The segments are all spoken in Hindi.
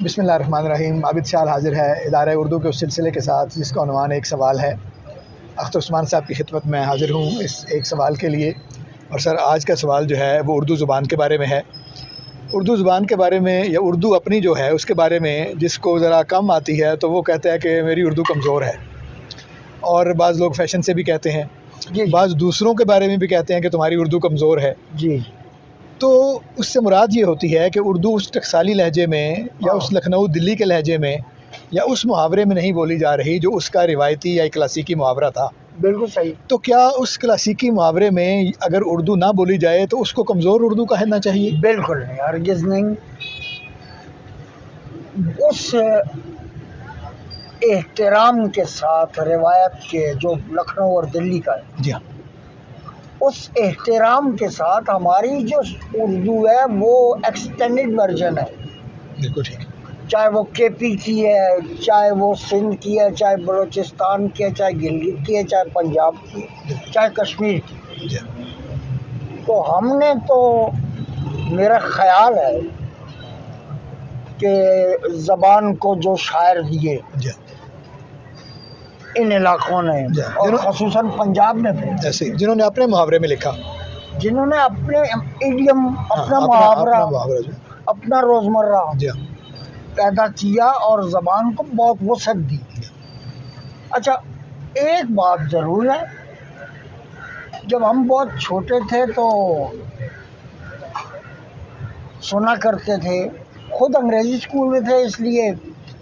बिस्मिल्लाहिर्रहमानिर्रहीम। आबिद शाह हाज़िर है इदारे उर्दू के उस सिलसिले के साथ जिसका उन्वान एक सवाल है। अख्तर उस्मान साहब की खिदमत में हाज़िर हूँ इस एक सवाल के लिए। और सर, आज का सवाल जो है वो उर्दू ज़ुबान के बारे में है। उर्दू ज़ुबान के बारे में या उर्दू अपनी जो है उसके बारे में जिसको ज़रा कम आती है तो वो कहता है कि मेरी उर्दू कमज़ोर है, और बाज़ लोग फ़ैशन से भी कहते हैं जी, बाज़ दूसरों के बारे में भी कहते हैं कि तुम्हारी उर्दू कमज़ोर है जी। तो उससे मुराद ये होती है कि उर्दू उस टकसाली लहजे में या उस लखनऊ दिल्ली के लहजे में या उस मुहावरे में नहीं बोली जा रही जो उसका रिवायती या क्लासिकी मुहावरा था। बिल्कुल सही। तो क्या उस क्लासिकी मुहावरे में अगर उर्दू ना बोली जाए तो उसको कमज़ोर उर्दू कहना चाहिए? बिल्कुल नहीं, हरगिज़ नहीं। उस एहतराम के साथ रिवायत के जो लखनऊ और दिल्ली का है, जी हाँ, उस एहतराम के साथ हमारी जो उर्दू है वो एक्सटेंडेड वर्जन है। बिल्कुल ठीक है। चाहे वो केपी की है, चाहे वो सिंध की है, चाहे बलूचिस्तान की है, चाहे गिलगित की है, चाहे पंजाब की है, चाहे कश्मीर की। जी। तो हमने तो, मेरा ख्याल है कि ज़बान को जो शायर दिए इन इलाकों ने और ख़ुसूसन पंजाब में थे, जैसे जिन्होंने अपने मुहावरे में लिखा, जिन्होंने अपने इडियम, अपना मुहावरा, अपना रोज़मर्रा पैदा किया और ज़बान को बहुत वसअत दी। अच्छा, एक बात ज़रूर है, जब हम बहुत छोटे थे तो सुना करते थे, खुद अंग्रेज़ी स्कूल में थे, इसलिए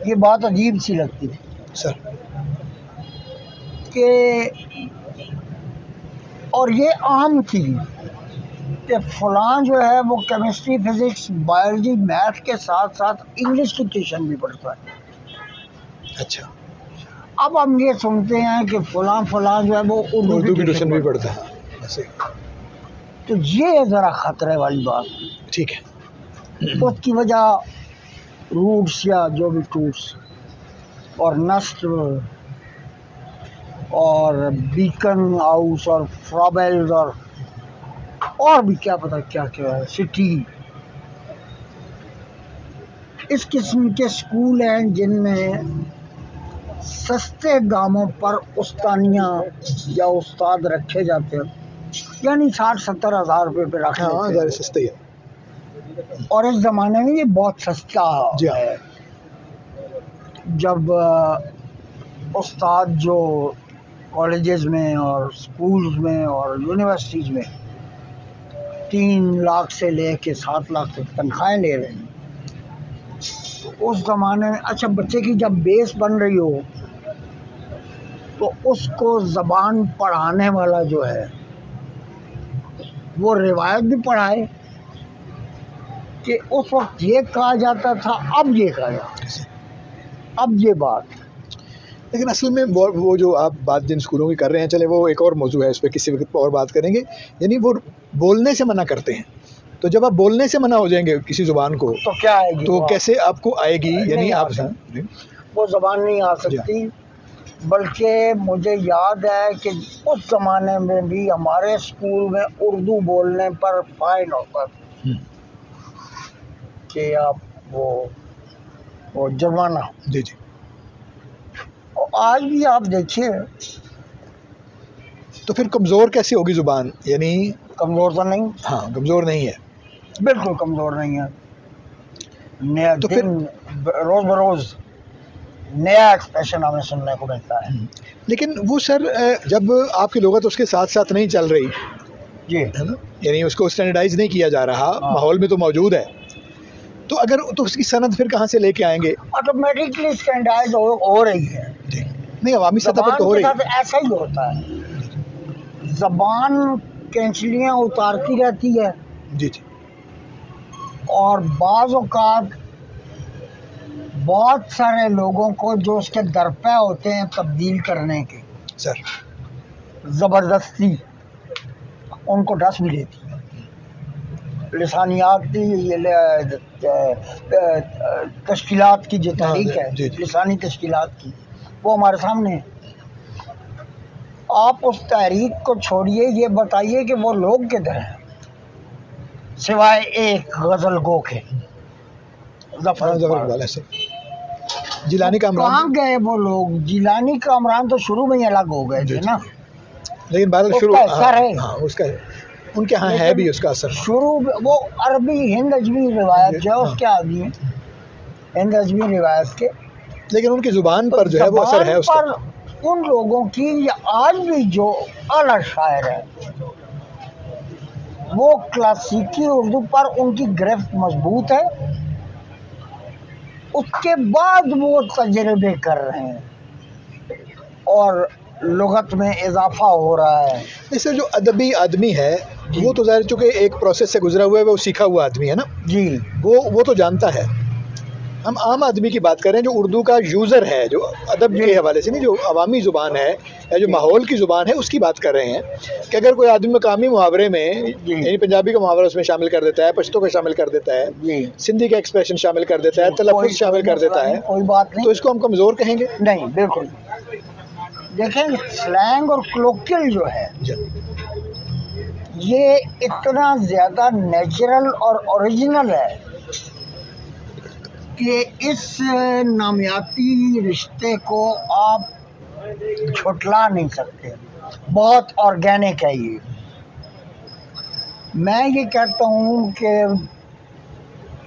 ये बात अजीब सी लगती थी सर कि, और ये आम थी कि फ़लाँ जो है वो केमिस्ट्री, फिज़िक्स, बायोलॉजी, मैथ के साथ साथ इंग्लिश की ट्यूशन भी पढ़ता है। अच्छा, अब हम ये सुनते हैं कि फ़लाँ जो है वो उर्दू की ट्यूशन भी पढ़ता है ऐसे। तो ये ज़रा ख़तरे वाली बात। ठीक है। उसकी वजह रूट्स या जो भी टूट्स और नस्ल और बीकन हाउस और फ्रॉबेल्स और भी क्या पता क्या क्या है, सिटी, इस किस्म के स्कूल हैं जिनमें सस्ते दामों पर उस्तानियाँ या उस्ताद रखे जाते हैं, यानी 60-70 हज़ार रुपये पे रखे। हाँ, ज़्यादा सस्ते है। और इस ज़माने में ये बहुत सस्ता है। जब उस्ताद जो कॉलेजेस में और स्कूल्स में और यूनिवर्सिटीज़ में 3 लाख से लेके 7 लाख तक तनख्वाहें ले रहे हैं, तो उस ज़माने में अच्छा, बच्चे की जब बेस बन रही हो तो उसको ज़बान पढ़ाने वाला जो है वो रिवायत भी पढ़ाए कि उस वक्त ये कहा जाता था, अब ये कहा जाता है, अब ये बात। लेकिन असल में वो जो आप बात जिन स्कूलों की कर रहे हैं, चले वो एक और मौजू है, उस पर किसी वक्त और बात करेंगे। यानी वो बोलने से मना करते हैं, तो जब आप बोलने से मना हो जाएंगे किसी ज़ुबान को तो क्या आएगी, तो कैसे आपको आएगी? यानी आप वो ज़बान नहीं आ सकती। बल्कि मुझे याद है कि उस ज़माने में भी हमारे स्कूल में उर्दू बोलने पर फाइन होता था कि आप वो जुर्माना। जी जी। और आज भी आप देखिए, तो फिर कमज़ोर कैसे होगी ज़ुबान? यानी कमज़ोर तो नहीं। हाँ, कमज़ोर नहीं है, बिल्कुल कमज़ोर नहीं है। नया तो फिर रोज़ बरोज़ नया एक्सप्रेशन हमें सुनने को मिलता है। लेकिन वो सर, जब आपकी लुग़त उसके साथ साथ नहीं चल रही जी, है ना, यानी उसको स्टैंडर्डाइज नहीं किया जा रहा, माहौल में तो मौजूद है, तो अगर तो उसकी सनद फिर कहाँ से लेके आएंगे? ऑटोमेटिकली स्टैंडर्डाइज हो रही है। नहीं, अवामी सतह पर तो हो रही है। ऐसा ही होता है, ज़बान कैंचलियाँ उतारती रहती है। जी जी। और बाज़ औक़ात बहुत सारे लोगों को जो उसके दरपे होते हैं तब्दील करने के, सर ज़बरदस्ती उनको डस भी लेती है। लिसानियात की तश्कीलात की जो तहरीक है, लिसानी तश्कीलात की, वो हमारे सामने है। आप उस तहरीक को छोड़िए, ये बताइए कि वो लोग किधर हैं सिवाय एक गज़ल गो के। जफर इकबाल ऐसे। जिलानी कामरान कहाँ गए वो लोग? जिलानी कामरान तो शुरू में ही अलग हो गए थे ना, लेकिन बहरहाल शुरू उसका असर है। हाँ उसका उनके यहाँ है भी उसका असर। शुरू वो अरबी हिंद अजमी रिवायत जो उसके आदमी है, हिंद अजमी रिवायत के, लेकिन उनकी जुबान पर जो है वो असर है उसका। उन लोगों की या आज भी जो आला शायर है वो क्लासिकी उर्दू पर उनकी गिरफ्त मजबूत है। उसके बाद वो तजर्बे कर रहे हैं और लुगत में इजाफा हो रहा है। इससे जो अदबी आदमी है वो तो ज़ाहिर चूँकि एक प्रोसेस से गुजरा हुआ है, वो सीखा हुआ आदमी है ना जी, वो तो जानता है। हम आम आदमी की बात करें जो उर्दू का यूज़र है, जो अदब के हवाले से नहीं, जो अवामी ज़ुबान है या जो माहौल की ज़ुबान है उसकी बात कर रहे हैं कि अगर कोई आदमी मकामी मुहावरे में यानी पंजाबी का मुहावरा उसमें शामिल कर देता है, पश्तो का शामिल कर देता है, सिंधी का एक्सप्रेशन शामिल कर देता है, तलफ़्फ़ुज़ शामिल कर देता है, कोई बात नहीं, तो इसको हम कमज़ोर कहेंगे? नहीं, बिल्कुल। देखें, स्लैंग और क्लोकियल जो है ये इतना ज़्यादा नेचुरल और ओरिजिनल है कि इस नामियाती रिश्ते को आप छुटला नहीं सकते। बहुत ऑर्गेनिक है ये। मैं ये कहता हूँ कि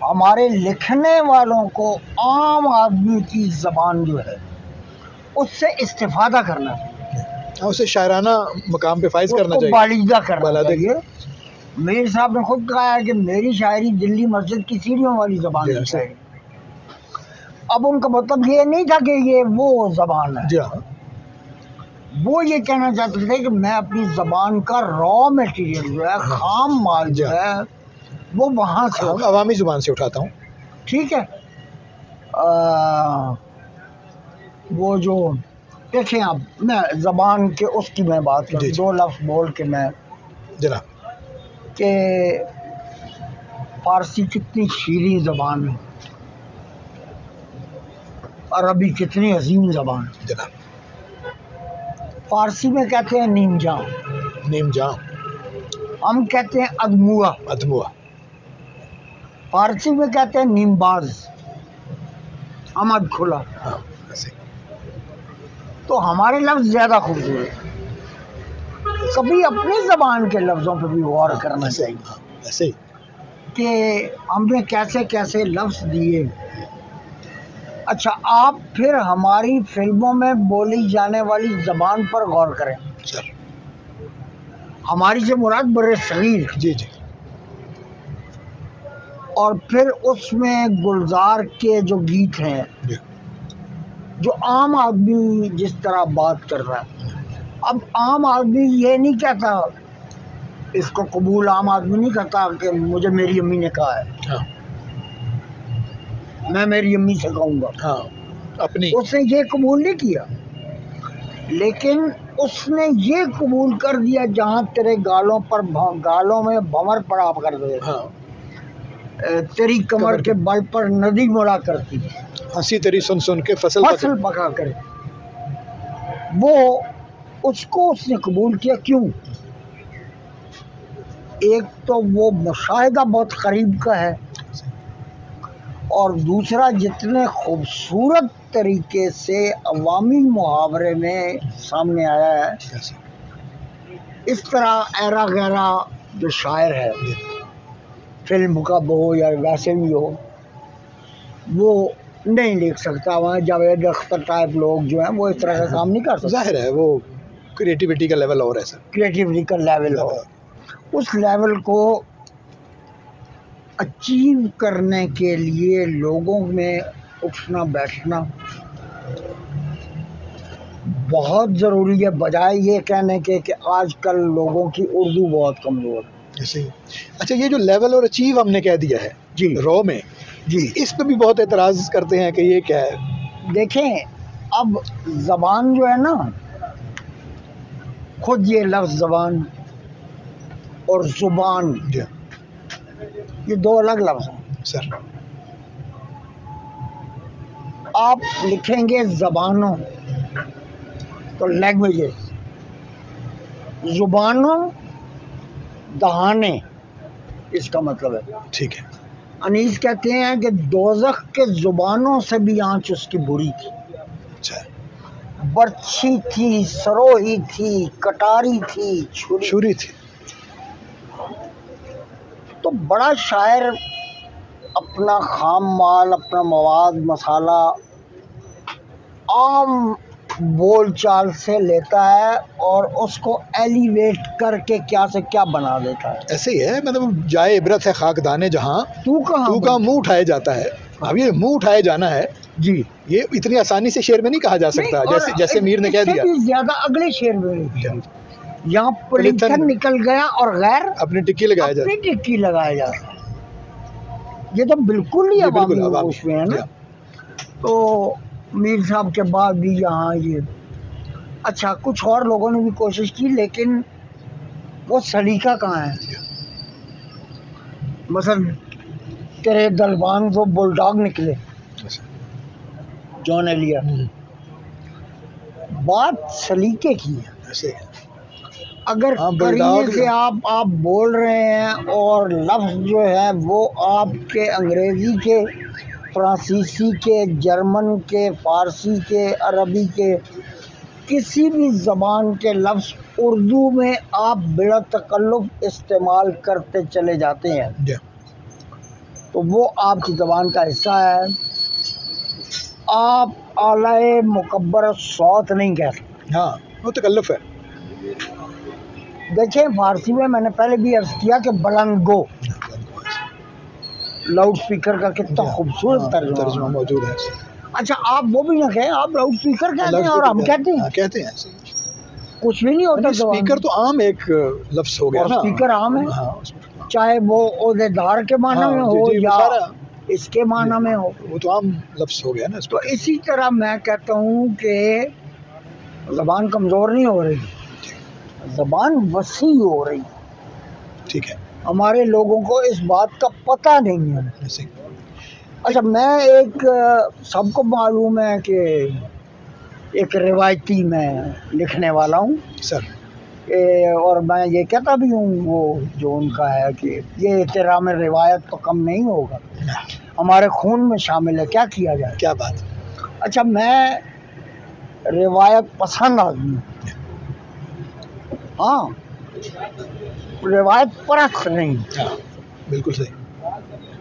हमारे लिखने वालों को आम आदमी की ज़बान जो है उससे इस्तिफादा करना चाहिए, उसे शायराना मकाम पे फाइज करना चाहिए, बालिदा करना चाहिए। मेरे साहब ने खुद कहा है कि मेरी शायरी दिल्ली मस्जिद की सीढ़ियों वाली ज़बान की शायरी। अब उनका मतलब ये नहीं था कि ये वो ज़बान है, वो ये कहना चाहते थे कि मैं अपनी ज़बान का रॉ मटेरियल जो है, खाम माल जो है वो वहाँ से अवामी ज़ुबान से उठाता हूँ। ठीक है। वो जो देखें आप, मैं ज़बान के उसकी मैं बात करूँ, दो लफ्ज़ बोल के मैं जनाब कि फ़ारसी कितनी शीरीं ज़बान है, अरबी कितनी अजीम ज़बान है। जनाब फ़ारसी में कहते हैं नीमजा, हम कहते हैं अदमुआ, फ़ारसी में कहते हैं नीमबाज, हम अदखुला। तो हमारे लफ्ज़ ज़्यादा खूबसूरत हैं। कभी अपनी ज़बान के लफ्ज़ों पर भी गौर करना चाहिए कि हमने कैसे कैसे लफ्ज़ दिए। अच्छा, आप फिर हमारी फिल्मों में बोली जाने वाली ज़बान पर गौर करें। हमारी से मुराद बड़े सगीर, जी, और फिर उसमें गुलजार के जो गीत हैं, जो आम आदमी जिस तरह बात कर रहा है, अब आम आदमी ये नहीं कहता, इसको कबूल आम आदमी नहीं कहता कि मुझे मेरी अम्मी ने कहा है, मैं मेरी अम्मी से कहूँगा, अपनी। उसने ये कबूल नहीं किया, लेकिन उसने ये कबूल कर दिया जहाँ तेरे गालों में भंवर पड़ा कर दे, तेरी कमर के बल पर नदी मुड़ा करती, हंसी तेरी सुन सुन के फसल पका कर, वो उसको उसने कबूल किया। क्यों? एक तो वो मुशाहिदा बहुत करीब का है, और दूसरा जितने खूबसूरत तरीके से अवामी मुहावरे में सामने आया है। इस तरह ऐरा गैरा जो शायर है, फिल्म का हो या वैसे भी हो, वो नहीं लिख सकता। वहाँ जावेद अख्तर टाइप लोग जो हैं वो इस तरह का काम नहीं कर सकते। जाहिर है वो क्रिएटिविटी का लेवल और है सर, क्रिएटिविटी का लेवल हो, उस लेवल को अचीव करने के लिए लोगों में उठना बैठना बहुत ज़रूरी है, बजाय ये कहने के कि आजकल लोगों की उर्दू बहुत कमज़ोर है। अच्छा, ये जो लेवल और अचीव हमने कह दिया है जी रॉ में, जी इस पे भी बहुत एतराज़ करते हैं कि ये क्या है। देखें, अब ज़बान जो है ना, खुद ये लफ्ज़ ज़बान और ज़ुबान ये दो अलग लफ्ज़ हैं सर। आप लिखेंगे ज़बानों तो लैंग्वेजेस, ज़ुबानों दहाने, इसका मतलब है। ठीक है। अनीस कहते हैं कि दोज़ख के जुबानों से भी आंच उसकी बुरी थी। अच्छा, बर्छी थी, सरोही थी, कटारी थी, छुरी थी। तो बड़ा शायर अपना खाम माल, अपना मवाद मसाला आम बोल चाल से लेता है और उसको एलिवेट करके क्या से क्या बना देता है। ऐसे ही है, मतलब जाए इबरत है खाकदाने जहाँ, तू का मुंह उठाया जाता है। अब ये मुंह उठाया जाना है जी, ये इतनी आसानी से शेर में नहीं कहा जा सकता, जैसे मीर ने कह दिया। ज्यादा अगले शेर में यहाँ पॉलिथन निकल गया और गैर अपनी टिक्की लगाया जाता है। अपनी टिक्की लगाया जाता है। ये तो बिल्कुल ही अब उसमें है ना। तो मीर साहब के बाद भी यहाँ ये अच्छा कुछ और लोगों ने भी कोशिश की, लेकिन वो सलीका कहाँ है। मसलन तेरे दलबान जो बुलडॉग निकले, जॉन एलियर, बात सलीके की है। अगर करीने से आप बोल रहे हैं और लफ्ज़ जो है वो आपके अंग्रेज़ी के, फ्रांसीसी के, जर्मन के, फ़ारसी के, अरबी के, किसी भी ज़बान के लफ्ज़ उर्दू में आप बिला तकल्लुफ़ इस्तेमाल करते चले जाते हैं तो वो आपकी ज़बान का हिस्सा है। आप आलाए मुकब्बर सौत नहीं कह सकते। हाँ, वो तकल्लुफ़ है। देखिए फारसी में मैंने पहले भी अर्ज़ किया कि बुलंदगो लाउड स्पीकर का कितना खूबसूरत तर्जुमा मौजूद है। अच्छा आप वो भी ना कहें, आप लाउड स्पीकर कहते हैं और हम कहते हैं कुछ भी नहीं होता। स्पीकर तो आम एक लफ्ज़ हो गया ना, स्पीकर आम है। चाहे वो ओहदेदार के माना में हो या इसके माना में हो, वो तो आम लफ्ज़ हो गया ना। तो इसी तरह मैं कहता हूँ कि ज़बान कमज़ोर नहीं हो रही, ज़बान वसी हो रही। ठीक है, हमारे लोगों को इस बात का पता नहीं है। अच्छा मैं एक सबको मालूम है कि एक रिवायती मैं लिखने वाला हूँ सर, और मैं ये कहता भी हूँ वो जो उनका है कि ये एहतराम रिवायत तो कम नहीं होगा, हमारे खून में शामिल है, क्या किया जाए। क्या बात। अच्छा मैं रिवायत पसंद आदमी, हाँ रिवायत परख नहीं। हाँ, बिल्कुल सही।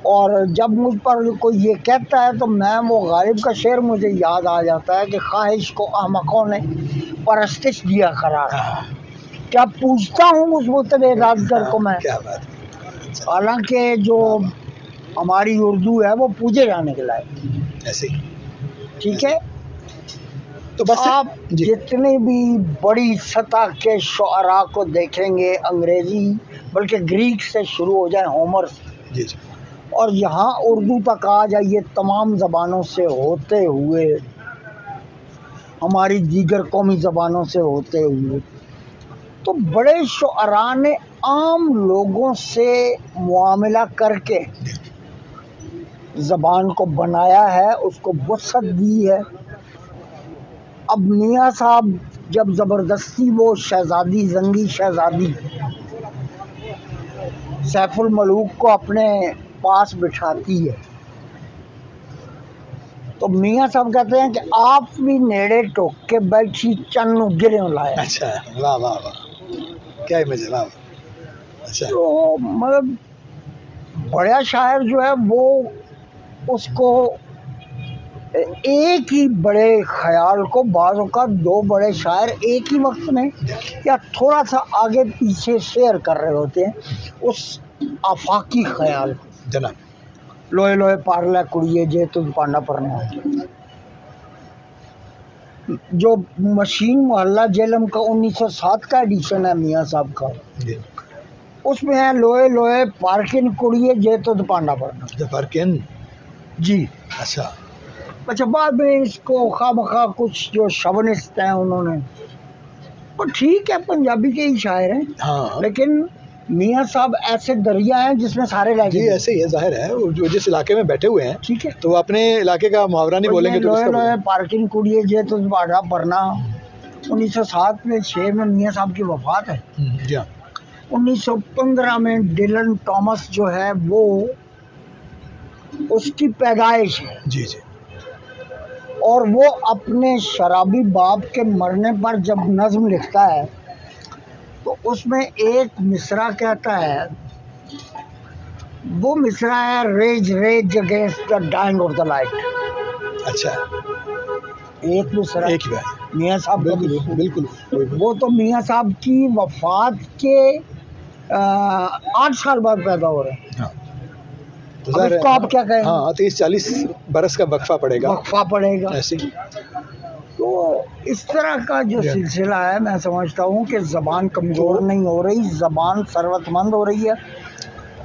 और जब मुझ पर कोई ये कहता है तो मैं वो गालिब का शेर मुझे याद आ जाता है कि ख्वाहिश को अहमकों ने परस्तिश दिया करार, क्या पूछता हूँ उस मुतबेदादगर को मैं। क्या बात। हालांकि जो हमारी उर्दू है वो पूजे जाने के लायक ऐसे ही। ठीक है, तो बस आप जितने भी बड़ी सतह के शुअरा को देखेंगे, अंग्रेजी बल्कि ग्रीक से शुरू हो जाए, होमर जी, और यहाँ उर्दू तक आ जाइए, तमाम ज़बानों से होते हुए, हमारी दीगर कौमी ज़बानों से होते हुए, तो बड़े शुअरा ने आम लोगों से मुआमला करके ज़बान को बनाया है, उसको वसअत दी है। अब मियाँ साहब जब ज़बरदस्ती वो शहज़ादी, जंगी शहज़ादी सैफुल मलूक को अपने पास बिठाती है तो मियाँ साहब कहते हैं कि आप भी नेड़े टोक के बैठी चन्नू गिरे लाए। अच्छा, वाह वाह वाह, क्या इमेज है, वाह। अच्छा, तो मतलब बड़ा शायर जो है वो उसको एक ही बड़े ख्याल को, बाज़ों का दो बड़े शायर एक ही वक्त में या थोड़ा सा आगे पीछे शेयर कर रहे होते हैं उस आफाकी ख्याल जनाब। लोहे लोहे पारला कुड़िए जे तुम पांडा पढ़ना, जो मशीन मोहल्ला जेलम का 1907 का एडिशन है मियाँ साहब का, उसमें है लोहे लोहे पार्किन कुड़िए जे तुम पांडा पढ़ना। पार्किन जी, अच्छा। अच्छा बाद में इसको खामखा कुछ जो शवनिस्ट हैं उन्होंने, तो ठीक है पंजाबी के ही शायर हैं, हाँ। लेकिन मियाँ साहब ऐसे दरिया हैं जिसमें सारे लहजे, जी ऐसे ही है, जाहिर है जो जिस इलाके में बैठे हुए हैं, ठीक है, तो वो अपने इलाके का मुहावरा नहीं बोलेंगे तो लोहे लोहे पार्किंग कुड़िए जे तुम पांडा पढ़ना 1907 में 6 में मियाँ साहब की वफात है। जी हाँ। 1915 में डिलन थॉमस जो है वो उसकी पैदाइश है। जी जी। और वो अपने शराबी बाप के मरने पर जब नज्म लिखता है तो उसमें एक मिसरा कहता है, वो मिसरा है, rage rage against the dying of the light. अच्छा, एक मिसरा, एक ही बात। मियाँ साहब का बिल्कुल बिल्कुल। वो तो मियाँ साहब की वफात के 8 साल बाद पैदा हो रहे हैं। हाँ, तो अब इसको आप क्या कहें? हाँ, 30-40 बरस का वक्फा पड़ेगा ऐसे। तो इस तरह का जो सिलसिला है, मैं समझता हूँ कि ज़बान कमज़ोर नहीं हो रही, ज़बान सरवतमंद हो रही है।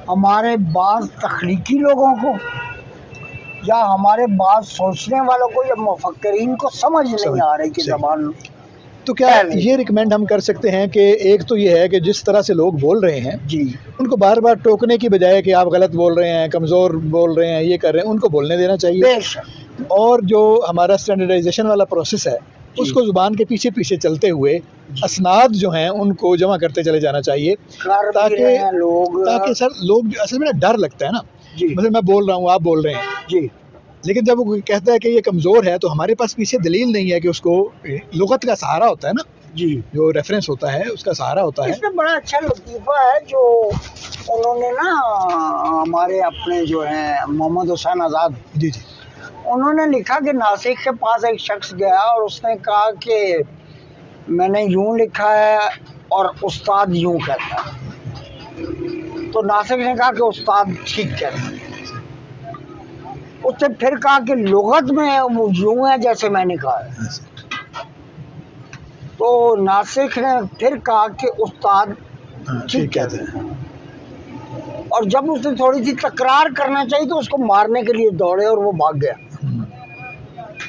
हमारे बाज़ तख्लीकी लोगों को या हमारे बाज़ सोचने वालों को या मुफक्किरीन को समझ नहीं आ रही कि ज़बान। तो क्या ये रिकमेंड हम कर सकते हैं कि एक तो ये है कि जिस तरह से लोग बोल रहे हैं जी, उनको बार बार टोकने की बजाय कि आप गलत बोल रहे हैं, कमज़ोर बोल रहे हैं, ये कर रहे हैं, उनको बोलने देना चाहिए। और जो हमारा स्टैंडर्डाइजेशन वाला प्रोसेस है उसको ज़ुबान के पीछे पीछे चलते हुए असनाद जो हैं उनको जमा करते चले जाना चाहिए, ताकि सर लोग असल में ना डर लगता है ना, मतलब मैं बोल रहा हूँ, आप बोल रहे हैं जी, लेकिन जब वो कहता है कि ये कमज़ोर है तो हमारे पास पीछे दलील नहीं है कि उसको लुगत का सहारा होता है ना जी, जो रेफरेंस होता है उसका सहारा होता है। इसमें बड़ा अच्छा लतीफ़ा है जो उन्होंने ना हमारे अपने जो हैं मोहम्मद हुसैन आज़ाद जी जी, उन्होंने लिखा कि नासिक के पास एक शख्स गया और उसने कहा कि मैंने यूं लिखा है और उस्ताद यूं कहता है। तो नासिक ने कहा कि उस्ताद ठीक कहता है। उसने फिर कहा कि लुगत में वो यूं है जैसे मैंने कहा है। तो नासिक ने फिर कहा कि उस्ताद ठीक कहते हैं। और जब उसने थोड़ी सी तकरार करना चाहिए तो उसको मारने के लिए दौड़े और वो भाग गया।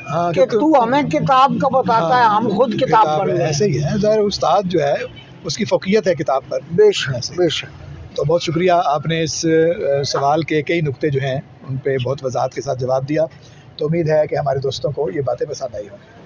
हाँ, कि तू हमें किताब का बताता है, हम खुद किताब पढ़ रहे हैं। ऐसे ही है, ज़ाहिर उस्ताद जो है उसकी फ़ौक़ियत है किताब पर। बेशक बेशक। तो बहुत शुक्रिया, आपने इस सवाल के कई नुक्ते जो हैं उन पे बहुत वज़ाहत के साथ जवाब दिया। तो उम्मीद है कि हमारे दोस्तों को ये बातें पसंद आई होंगी।